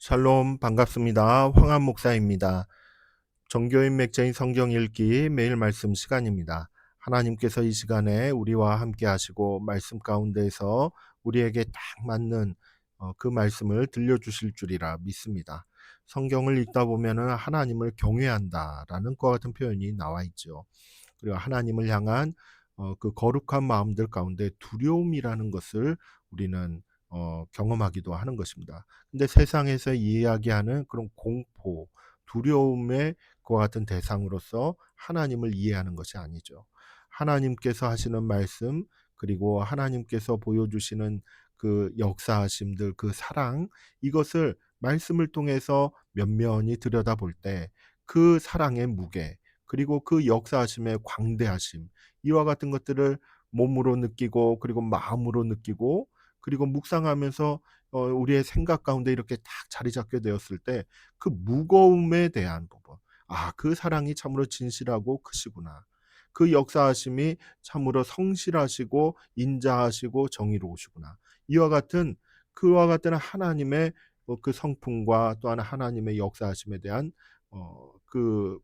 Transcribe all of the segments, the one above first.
샬롬 반갑습니다. 황한 목사입니다. 정교인 맥자인 성경 읽기 매일 말씀 시간입니다. 하나님께서 이 시간에 우리와 함께 하시고 말씀 가운데에서 우리에게 딱 맞는 그 말씀을 들려주실 줄이라 믿습니다. 성경을 읽다 보면은 하나님을 경외한다라는 것 같은 표현이 나와 있죠. 그리고 하나님을 향한 그 거룩한 마음들 가운데 두려움이라는 것을 우리는 경험하기도 하는 것입니다. 근데 세상에서 이야기하는 그런 공포, 두려움의 그와 같은 대상으로서 하나님을 이해하는 것이 아니죠. 하나님께서 하시는 말씀, 그리고 하나님께서 보여주시는 그 역사하심들, 그 사랑, 이것을 말씀을 통해서 면면히 들여다볼 때 그 사랑의 무게, 그리고 그 역사하심의 광대하심, 이와 같은 것들을 몸으로 느끼고, 그리고 마음으로 느끼고, 그리고 묵상하면서 우리의 생각 가운데 이렇게 딱 자리 잡게 되었을 때 그 무거움에 대한 부분, 그 사랑이 참으로 진실하고 크시구나. 그 역사하심이 참으로 성실하시고 인자하시고 정의로우시구나. 이와 같은, 그와 같은 하나님의 그 성품과 또한 하나님의 역사하심에 대한 그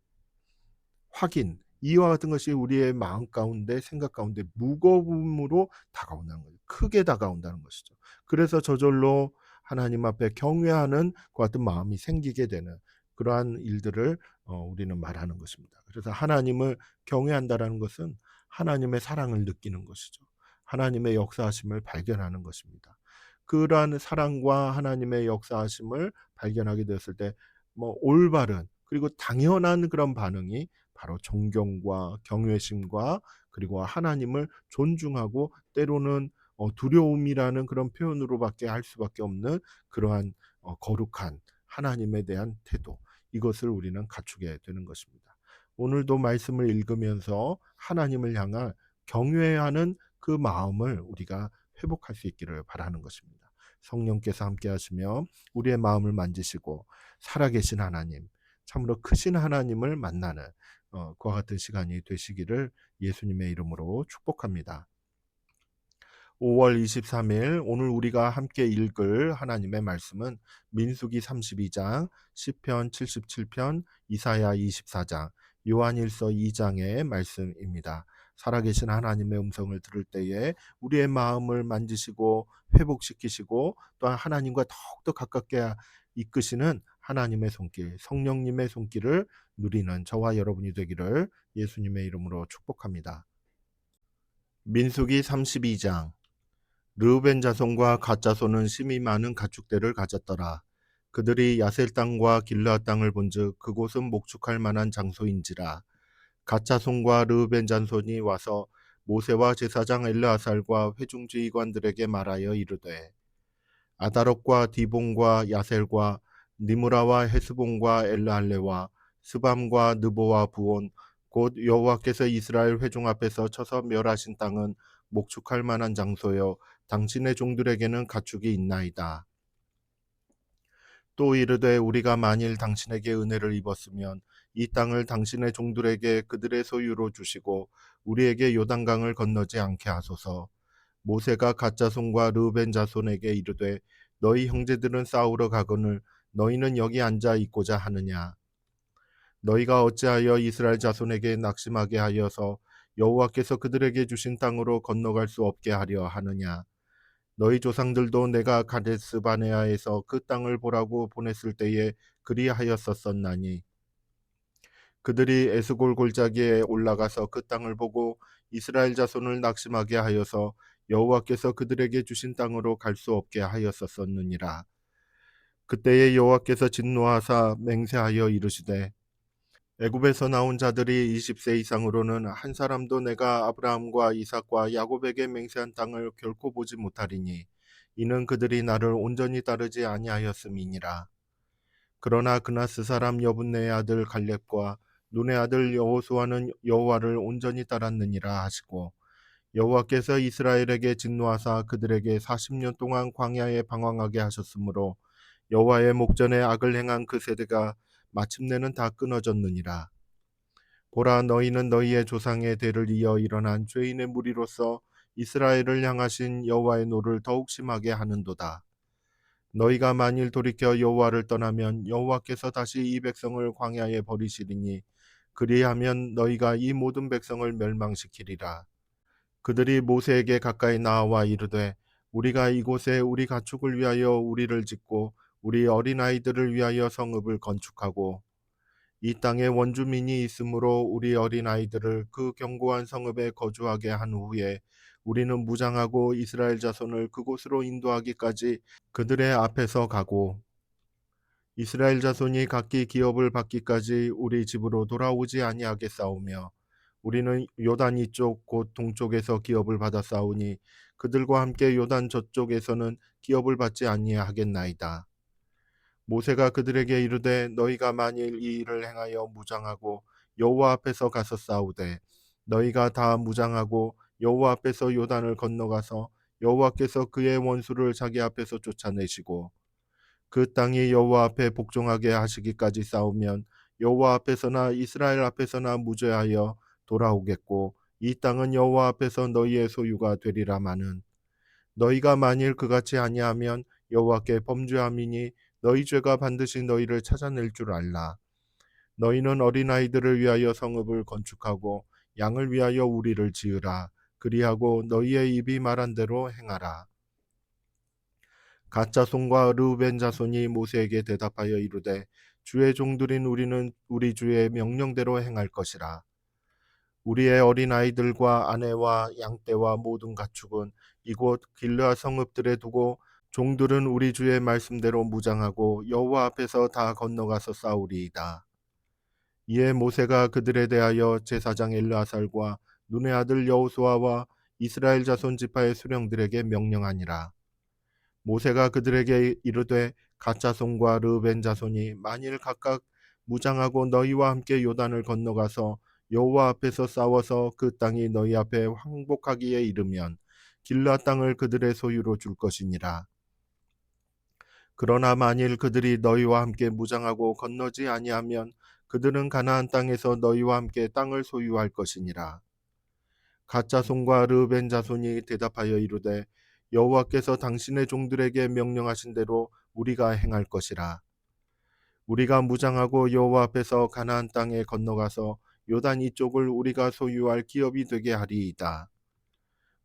확인, 이와 같은 것이 우리의 마음 가운데, 생각 가운데 무거움으로 다가온다는 거죠. 크게 다가온다는 것이죠. 그래서 저절로 하나님 앞에 경외하는 그 같은 마음이 생기게 되는 그러한 일들을 우리는 말하는 것입니다. 그래서 하나님을 경외한다라는 것은 하나님의 사랑을 느끼는 것이죠. 하나님의 역사하심을 발견하는 것입니다. 그러한 사랑과 하나님의 역사하심을 발견하게 되었을 때 올바른, 그리고 당연한 그런 반응이 바로 존경과 경외심과, 그리고 하나님을 존중하고, 때로는 두려움이라는 그런 표현으로밖에 할 수밖에 없는 그러한 거룩한 하나님에 대한 태도, 이것을 우리는 갖추게 되는 것입니다. 오늘도 말씀을 읽으면서 하나님을 향한 경외하는 그 마음을 우리가 회복할 수 있기를 바라는 것입니다. 성령께서 함께 하시며 우리의 마음을 만지시고 살아계신 하나님, 참으로 크신 하나님을 만나는 그와 같은 시간이 되시기를 예수님의 이름으로 축복합니다. 5월 23일 오늘 우리가 함께 읽을 하나님의 말씀은 민수기 32장, 시편 77편, 이사야 24장, 요한일서 2장의 말씀입니다. 살아계신 하나님의 음성을 들을 때에 우리의 마음을 만지시고 회복시키시고, 또한 하나님과 더욱더 가깝게 이끄시는 하나님의 손길, 성령님의 손길을 누리는 저와 여러분이 되기를 예수님의 이름으로 축복합니다. 민수기 32장. 르우벤 자손과 갓 자손은 심히 많은 가축대를 가졌더라. 그들이 야셀 땅과 길르앗 땅을 본즉 그곳은 목축할 만한 장소인지라. 갓 자손과 르우벤 자손이 와서 모세와 제사장 엘르아살과 회중지휘관들에게 말하여 이르되, 아다롯과 디본과 야셀과 니므라와 헤스본과 엘르할레와 스밤과 느보와 부온, 곧 여호와께서 이스라엘 회중 앞에서 쳐서 멸하신 땅은 목축할 만한 장소요 당신의 종들에게는 가축이 있나이다. 또 이르되, 우리가 만일 당신에게 은혜를 입었으면 이 땅을 당신의 종들에게 그들의 소유로 주시고 우리에게 요단강을 건너지 않게 하소서. 모세가 갓 자손과 르우벤 자손에게 이르되, 너희 형제들은 싸우러 가거늘 너희는 여기 앉아 있고자 하느냐. 너희가 어찌하여 이스라엘 자손에게 낙심하게 하여서 여호와께서 그들에게 주신 땅으로 건너갈 수 없게 하려 하느냐. 너희 조상들도 내가 가데스 바네아에서 그 땅을 보라고 보냈을 때에 그리하였었나니, 그들이 에스골 골짜기에 올라가서 그 땅을 보고 이스라엘 자손을 낙심하게 하여서 여호와께서 그들에게 주신 땅으로 갈 수 없게 하였었느니라. 그때에 여호와께서 진노하사 맹세하여 이르시되, 애굽에서 나온 자들이 20세 이상으로는 한 사람도 내가 아브라함과 이삭과 야곱에게 맹세한 땅을 결코 보지 못하리니, 이는 그들이 나를 온전히 따르지 아니하였음이니라. 그러나 그나스 사람 여분네의 아들 갈렙과 눈의 아들 여호수아는 여호와를 온전히 따랐느니라 하시고, 여호와께서 이스라엘에게 진노하사 그들에게 40년 동안 광야에 방황하게 하셨으므로 여호와의 목전에 악을 행한 그 세대가 마침내는 다 끊어졌느니라. 보라, 너희는 너희의 조상의 대를 이어 일어난 죄인의 무리로서 이스라엘을 향하신 여호와의 노를 더욱 심하게 하는도다. 너희가 만일 돌이켜 여호와를 떠나면 여호와께서 다시 이 백성을 광야에 버리시리니 그리하면 너희가 이 모든 백성을 멸망시키리라. 그들이 모세에게 가까이 나와 이르되 우리가 이곳에 우리 가축을 위하여 우리를 짓고 우리 어린아이들을 위하여 성읍을 건축하고 이 땅에 원주민이 있으므로 우리 어린아이들을 그 견고한 성읍에 거주하게 한 후에 우리는 무장하고 이스라엘 자손을 그곳으로 인도하기까지 그들의 앞에서 가고 이스라엘 자손이 각기 기업을 받기까지 우리 집으로 돌아오지 아니하겠사오며 우리는 요단 이쪽 곧 동쪽에서 기업을 받아 싸우니 그들과 함께 요단 저쪽에서는 기업을 받지 아니하겠나이다. 모세가 그들에게 이르되 너희가 만일 이 일을 행하여 무장하고 여호와 앞에서 가서 싸우되 너희가 다 무장하고 여호와 앞에서 요단을 건너가서 여호와께서 그의 원수를 자기 앞에서 쫓아내시고 그 땅이 여호와 앞에 복종하게 하시기까지 싸우면 여호와 앞에서나 이스라엘 앞에서나 무죄하여 돌아오겠고 이 땅은 여호와 앞에서 너희의 소유가 되리라마는 너희가 만일 그같이 아니하면 여호와께 범죄함이니 너희 죄가 반드시 너희를 찾아낼 줄 알라. 너희는 어린아이들을 위하여 성읍을 건축하고 양을 위하여 우리를 지으라. 그리하고 너희의 입이 말한 대로 행하라. 갓 자손과 르우벤 자손이 모세에게 대답하여 이르되 주의 종들인 우리는 우리 주의 명령대로 행할 것이라. 우리의 어린아이들과 아내와 양떼와 모든 가축은 이곳 길르앗 성읍들에 두고 종들은 우리 주의 말씀대로 무장하고 여호와 앞에서 다 건너가서 싸우리이다. 이에 모세가 그들에 대하여 제사장 엘르아살과 눈의 아들 여호수아와 이스라엘 자손 지파의 수령들에게 명령하니라. 모세가 그들에게 이르되 갓 자손과 르벤 자손이 만일 각각 무장하고 너희와 함께 요단을 건너가서 여호와 앞에서 싸워서 그 땅이 너희 앞에 항복하기에 이르면 길르앗 땅을 그들의 소유로 줄 것이니라. 그러나 만일 그들이 너희와 함께 무장하고 건너지 아니하면 그들은 가나안 땅에서 너희와 함께 땅을 소유할 것이니라. 갓 자손과 르벤 자손이 대답하여 이르되 여호와께서 당신의 종들에게 명령하신 대로 우리가 행할 것이라. 우리가 무장하고 여호와 앞에서 가나안 땅에 건너가서 요단 이쪽을 우리가 소유할 기업이 되게 하리이다.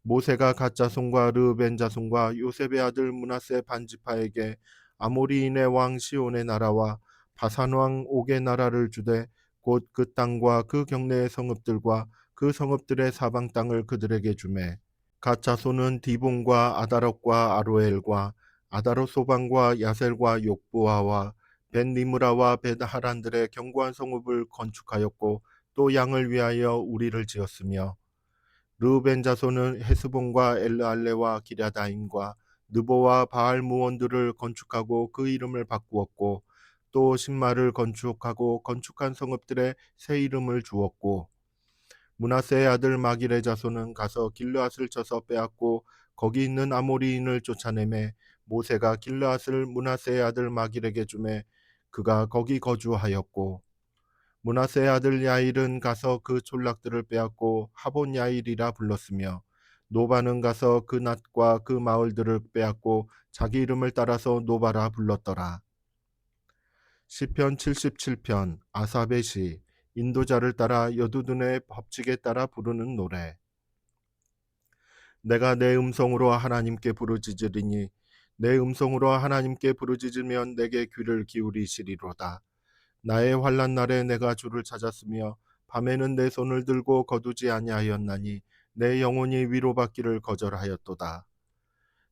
모세가 갓 자손과 르벤 자손과 요셉의 아들 므낫세 반지파에게 아모리인의 왕 시온의 나라와 바산 왕 옥의 나라를 주되 곧 그 땅과 그 경내의 성읍들과 그 성읍들의 사방 땅을 그들에게 주매 갓 자손은 디본과 아다롯과 아로엘과 아다롯 소방과 야셀과 욕부아와 벤니므라와 벤하란들의 견고한 성읍을 건축하였고 또 양을 위하여 우리를 지었으며 르우벤 자손은 헤스본과 엘르알레와 기랴다임과 느보와 바알 무원들을 건축하고 그 이름을 바꾸었고 또 신마를 건축하고 건축한 성읍들의 새 이름을 주었고 므낫세의 아들 마길의 자손은 가서 길르앗을 쳐서 빼앗고 거기 있는 아모리인을 쫓아내매 모세가 길르앗을 므낫세의 아들 마길에게 주매 그가 거기 거주하였고 므낫세의 아들 야일은 가서 그 촌락들을 빼앗고 하본 야일이라 불렀으며 노바는 가서 그 낫과 그 마을들을 빼앗고 자기 이름을 따라서 노바라 불렀더라. 시편 77편 아삽의 시 인도자를 따라 여두둔의 법칙에 따라 부르는 노래. 내가 내 음성으로 하나님께 부르짖으리니 내 음성으로 하나님께 부르짖으면 내게 귀를 기울이시리로다. 나의 환난 날에 내가 주를 찾았으며 밤에는 내 손을 들고 거두지 아니하였나니 내 영혼이 위로받기를 거절하였도다.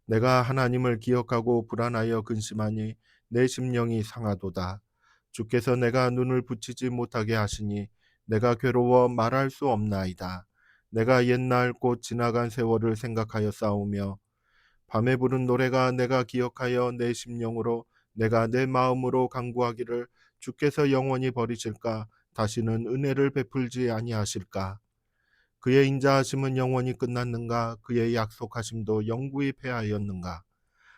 내가 하나님을 기억하고 불안하여 근심하니 내 심령이 상하도다. 주께서 내가 눈을 붙이지 못하게 하시니 내가 괴로워 말할 수 없나이다. 내가 옛날 곧 지나간 세월을 생각하여 싸우며 밤에 부른 노래가 내가 기억하여 내 심령으로 내가 내 마음으로 간구하기를 주께서 영원히 버리실까 다시는 은혜를 베풀지 아니하실까. 그의 인자하심은 영원히 끝났는가 그의 약속하심도 영구히 패하였는가.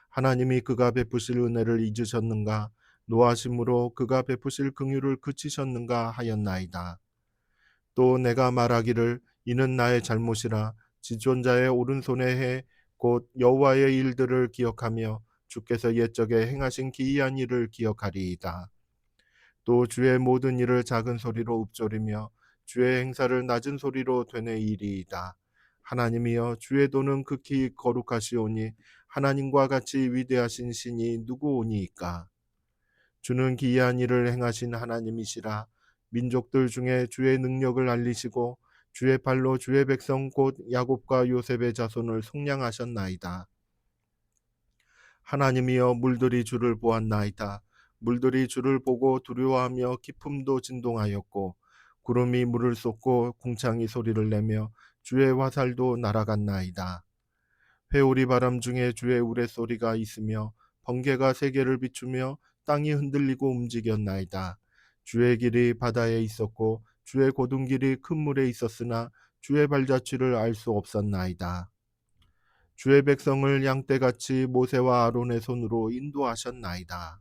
하나님이 그가 베푸실 은혜를 잊으셨는가 노하심으로 그가 베푸실 긍휼을 그치셨는가 하였나이다. 또 내가 말하기를 이는 나의 잘못이라 지존자의 오른손에 해 곧 여호와의 일들을 기억하며 주께서 옛적에 행하신 기이한 일을 기억하리이다. 또 주의 모든 일을 작은 소리로 읊조리며 주의 행사를 낮은 소리로 되뇌이리이다. 하나님이여, 주의 도는 극히 거룩하시오니 하나님과 같이 위대하신 신이 누구오니이까. 주는 기이한 일을 행하신 하나님이시라. 민족들 중에 주의 능력을 알리시고 주의 발로 주의 백성 곧 야곱과 요셉의 자손을 속량하셨나이다. 하나님이여, 물들이 주를 보았나이다. 물들이 주를 보고 두려워하며 기품도 진동하였고 구름이 물을 쏟고 궁창이 소리를 내며 주의 화살도 날아갔나이다. 회오리 바람 중에 주의 우레소리가 있으며 번개가 세계를 비추며 땅이 흔들리고 움직였나이다. 주의 길이 바다에 있었고 주의 곧은 길이 큰 물에 있었으나 주의 발자취를 알 수 없었나이다. 주의 백성을 양떼같이 모세와 아론의 손으로 인도하셨나이다.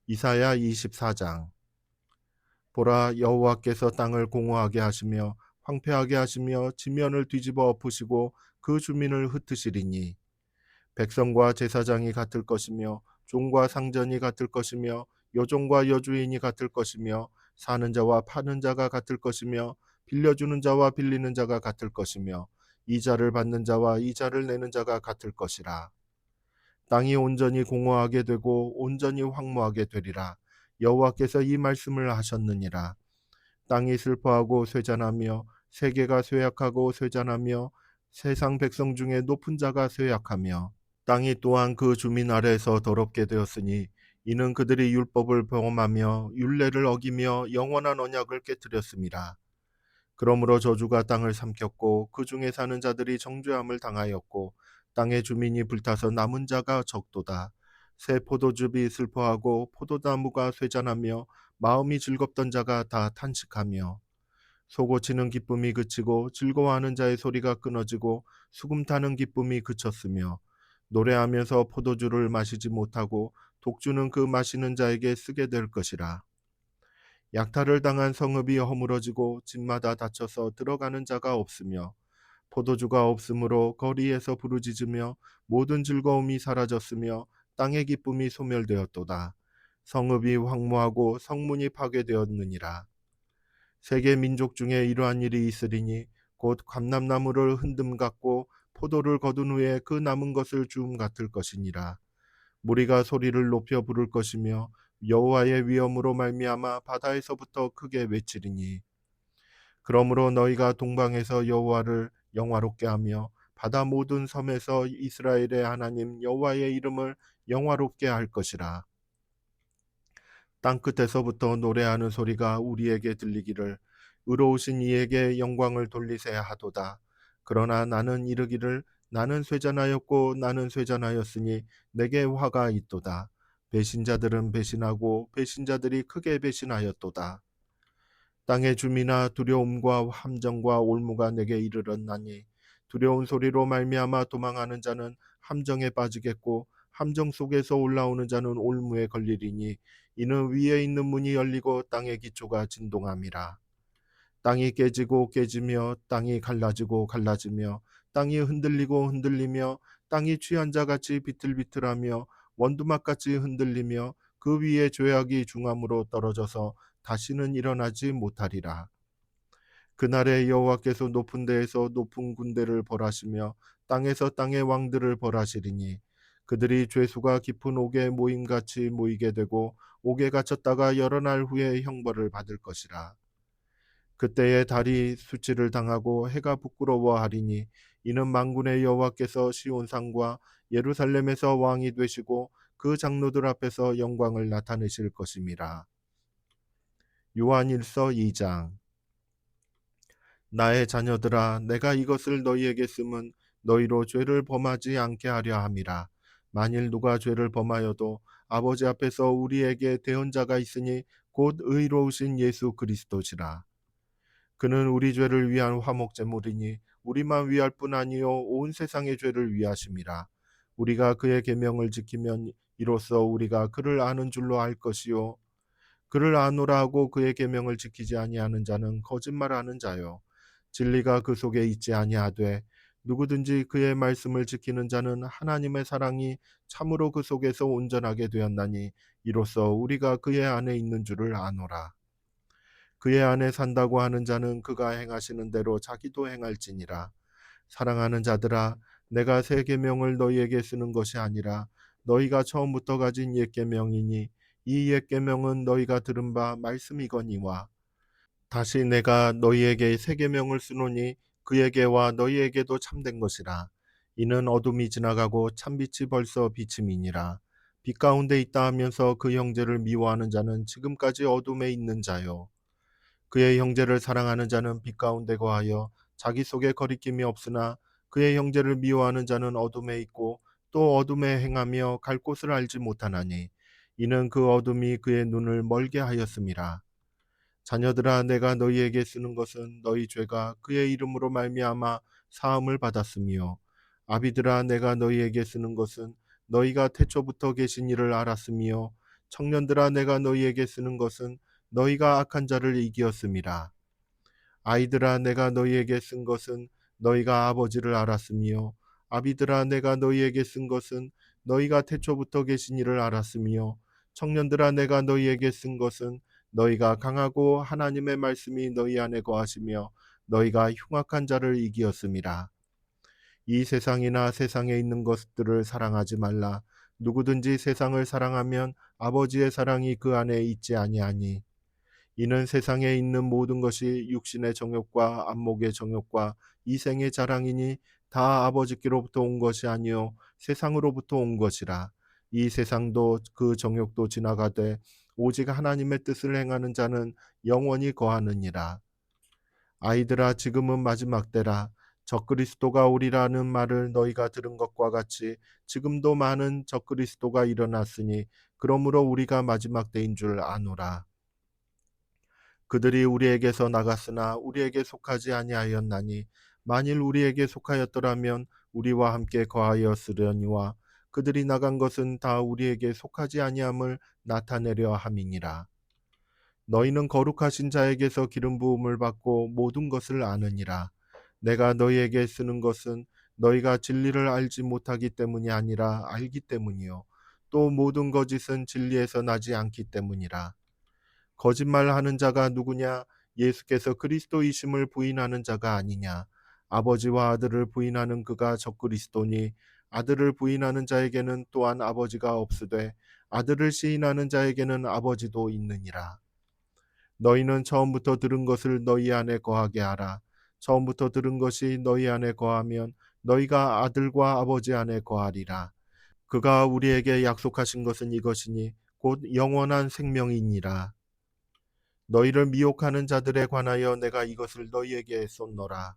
이사야 24장. 보라, 여호와께서 땅을 공허하게 하시며 황폐하게 하시며 지면을 뒤집어 엎으시고 그 주민을 흩으시리니 백성과 제사장이 같을 것이며 종과 상전이 같을 것이며 여종과 여주인이 같을 것이며 사는 자와 파는 자가 같을 것이며 빌려주는 자와 빌리는 자가 같을 것이며 이자를 받는 자와 이자를 내는 자가 같을 것이라. 땅이 온전히 공허하게 되고 온전히 황무하게 되리라. 여호와께서 이 말씀을 하셨느니라. 땅이 슬퍼하고 쇠잔하며 세계가 쇠약하고 쇠잔하며 세상 백성 중에 높은 자가 쇠약하며 땅이 또한 그 주민 아래에서 더럽게 되었으니 이는 그들이 율법을 범하며 율례를 어기며 영원한 언약을 깨뜨렸음이라. 그러므로 저주가 땅을 삼켰고 그 중에 사는 자들이 정죄함을 당하였고 땅의 주민이 불타서 남은 자가 적도다. 새 포도즙이 슬퍼하고 포도나무가 쇠잔하며 마음이 즐겁던 자가 다 탄식하며 소고치는 기쁨이 그치고 즐거워하는 자의 소리가 끊어지고 수금 타는 기쁨이 그쳤으며 노래하면서 포도주를 마시지 못하고 독주는 그 마시는 자에게 쓰게 될 것이라. 약탈을 당한 성읍이 허물어지고 집마다 닫혀서 들어가는 자가 없으며 포도주가 없으므로 거리에서 부르짖으며 모든 즐거움이 사라졌으며 땅의 기쁨이 소멸되었도다. 성읍이 황무하고 성문이 파괴되었느니라. 세계 민족 중에 이러한 일이 있으리니 곧 감람나무를 흔듦 같고 포도를 거둔 후에 그 남은 것을 주움 같을 것이니라. 무리가 소리를 높여 부를 것이며 여호와의 위엄으로 말미암아 바다에서부터 크게 외치리니 그러므로 너희가 동방에서 여호와를 영화롭게 하며 바다 모든 섬에서 이스라엘의 하나님 여호와의 이름을 영화롭게 할 것이라. 땅 끝에서부터 노래하는 소리가 우리에게 들리기를 의로우신 이에게 영광을 돌리세 하도다. 그러나 나는 이르기를 나는 쇠잔하였고 나는 쇠잔하였으니 내게 화가 있도다. 배신자들은 배신하고 배신자들이 크게 배신하였도다. 땅의 주민아, 두려움과 함정과 올무가 내게 이르렀나니 두려운 소리로 말미암아 도망하는 자는 함정에 빠지겠고 함정 속에서 올라오는 자는 올무에 걸리리니 이는 위에 있는 문이 열리고 땅의 기초가 진동함이라. 땅이 깨지고 깨지며 땅이 갈라지고 갈라지며 땅이 흔들리고 흔들리며 땅이 취한 자같이 비틀비틀하며 원두막같이 흔들리며 그 위에 죄악이 중함으로 떨어져서 다시는 일어나지 못하리라. 그날에 여호와께서 높은 데에서 높은 군대를 벌하시며 땅에서 땅의 왕들을 벌하시리니 그들이 죄수가 깊은 옥에 모임같이 모이게 되고 옥에 갇혔다가 여러 날 후에 형벌을 받을 것이라. 그때에 달이 수치를 당하고 해가 부끄러워하리니 이는 만군의 여호와께서 시온산과 예루살렘에서 왕이 되시고 그 장로들 앞에서 영광을 나타내실 것임이라. 요한일서 2장. 나의 자녀들아, 내가 이것을 너희에게 쓰면 너희로 죄를 범하지 않게 하려 함이라. 만일 누가 죄를 범하여도 아버지 앞에서 우리에게 대언자가 있으니 곧 의로우신 예수 그리스도시라. 그는 우리 죄를 위한 화목제물이니 우리만 위할 뿐 아니요 온 세상의 죄를 위하심이라. 우리가 그의 계명을 지키면 이로써 우리가 그를 아는 줄로 알 것이요 그를 아노라 하고 그의 계명을 지키지 아니하는 자는 거짓말하는 자요 진리가 그 속에 있지 아니하되 누구든지 그의 말씀을 지키는 자는 하나님의 사랑이 참으로 그 속에서 온전하게 되었나니 이로써 우리가 그의 안에 있는 줄을 아노라. 그의 안에 산다고 하는 자는 그가 행하시는 대로 자기도 행할지니라. 사랑하는 자들아, 내가 새 계명을 너희에게 쓰는 것이 아니라 너희가 처음부터 가진 옛 계명이니 이 옛 계명은 너희가 들은 바 말씀이거니와 다시 내가 너희에게 새 계명을 쓰노니 그에게와 너희에게도 참된 것이라. 이는 어둠이 지나가고 참빛이 벌써 비침이니라. 빛 가운데 있다 하면서 그 형제를 미워하는 자는 지금까지 어둠에 있는 자요. 그의 형제를 사랑하는 자는 빛 가운데 거하여 자기 속에 거리낌이 없으나 그의 형제를 미워하는 자는 어둠에 있고 또 어둠에 행하며 갈 곳을 알지 못하나니 이는 그 어둠이 그의 눈을 멀게 하였음이라. 자녀들아, 내가 너희에게 쓰는 것은 너희 죄가 그의 이름으로 말미암아 사함을 받았으며, 아비들아, 내가 너희에게 쓰는 것은 너희가 태초부터 계신 이를 알았으며, 청년들아, 내가 너희에게 쓰는 것은 너희가 악한 자를 이기었음이라. 아이들아, 내가 너희에게 쓴 것은 너희가 아버지를 알았으며, 아비들아, 내가 너희에게 쓴 것은 너희가 태초부터 계신 이를 알았으며, 청년들아, 내가 너희에게 쓴 것은 너희가 강하고 하나님의 말씀이 너희 안에 거하시며 너희가 흉악한 자를 이기었음이라. 이 세상이나 세상에 있는 것들을 사랑하지 말라. 누구든지 세상을 사랑하면 아버지의 사랑이 그 안에 있지 아니하니. 이는 세상에 있는 모든 것이 육신의 정욕과 안목의 정욕과 이생의 자랑이니 다 아버지께로부터 온 것이 아니요 세상으로부터 온 것이라. 이 세상도 그 정욕도 지나가되 오직 하나님의 뜻을 행하는 자는 영원히 거하느니라. 아이들아, 지금은 마지막 때라. 적그리스도가 오리라는 말을 너희가 들은 것과 같이 지금도 많은 적그리스도가 일어났으니 그러므로 우리가 마지막 때인 줄 아노라. 그들이 우리에게서 나갔으나 우리에게 속하지 아니하였나니 만일 우리에게 속하였더라면 우리와 함께 거하였으려니와 그들이 나간 것은 다 우리에게 속하지 아니함을 나타내려 함이니라. 너희는 거룩하신 자에게서 기름 부음을 받고 모든 것을 아느니라. 내가 너희에게 쓰는 것은 너희가 진리를 알지 못하기 때문이 아니라 알기 때문이요 또 모든 거짓은 진리에서 나지 않기 때문이라. 거짓말하는 자가 누구냐? 예수께서 그리스도이심을 부인하는 자가 아니냐? 아버지와 아들을 부인하는 그가 적그리스도니 아들을 부인하는 자에게는 또한 아버지가 없으되 아들을 시인하는 자에게는 아버지도 있느니라. 너희는 처음부터 들은 것을 너희 안에 거하게 하라. 처음부터 들은 것이 너희 안에 거하면 너희가 아들과 아버지 안에 거하리라. 그가 우리에게 약속하신 것은 이것이니 곧 영원한 생명이니라. 너희를 미혹하는 자들에 관하여 내가 이것을 너희에게 쏟노라.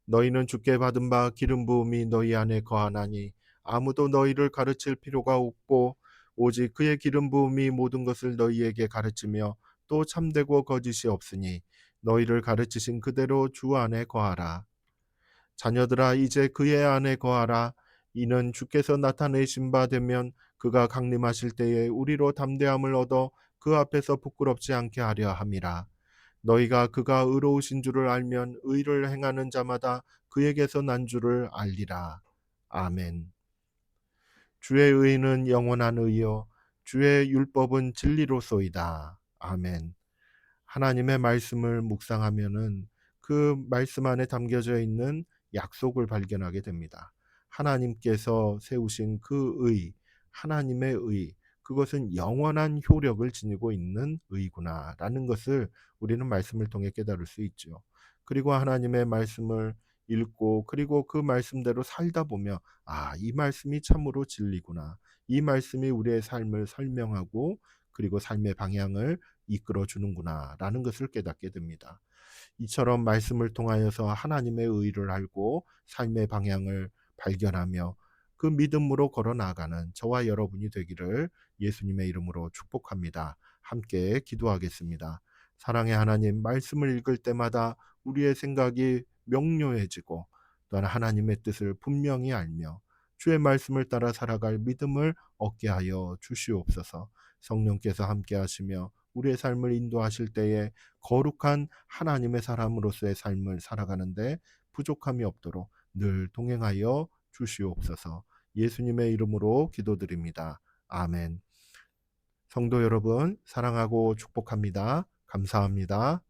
너희는 주께 받은 바 기름 부음이 너희 안에 거하나니 아무도 너희를 가르칠 필요가 없고 오직 그의 기름 부음이 모든 것을 너희에게 가르치며 또 참되고 거짓이 없으니 너희를 가르치신 그대로 주 안에 거하라. 자녀들아, 이제 그의 안에 거하라. 이는 주께서 나타내신 바 되면 그가 강림하실 때에 우리로 담대함을 얻어 그 앞에서 부끄럽지 않게 하려 함이라. 너희가 그가 의로우신 줄을 알면 의를 행하는 자마다 그에게서 난 줄을 알리라. 아멘. 주의 의는 영원한 의요 주의 율법은 진리로소이다. 아멘. 하나님의 말씀을 묵상하면은 그 말씀 안에 담겨져 있는 약속을 발견하게 됩니다. 하나님께서 세우신 그 의, 하나님의 의, 그것은 영원한 효력을 지니고 있는 의구나라는 것을 우리는 말씀을 통해 깨달을 수 있죠. 그리고 하나님의 말씀을 읽고 그리고 그 말씀대로 살다 보면 이 말씀이 참으로 진리구나. 이 말씀이 우리의 삶을 설명하고 그리고 삶의 방향을 이끌어 주는구나라는 것을 깨닫게 됩니다. 이처럼 말씀을 통하여서 하나님의 의를 알고 삶의 방향을 발견하며 그 믿음으로 걸어 나가는 저와 여러분이 되기를 예수님의 이름으로 축복합니다. 함께 기도하겠습니다. 사랑의 하나님, 말씀을 읽을 때마다 우리의 생각이 명료해지고 또한 하나님의 뜻을 분명히 알며 주의 말씀을 따라 살아갈 믿음을 얻게 하여 주시옵소서. 성령께서 함께 하시며 우리의 삶을 인도하실 때에 거룩한 하나님의 사람으로서의 삶을 살아가는데 부족함이 없도록 늘 동행하여 주시옵소서. 예수님의 이름으로 기도드립니다. 아멘. 성도 여러분, 사랑하고 축복합니다. 감사합니다.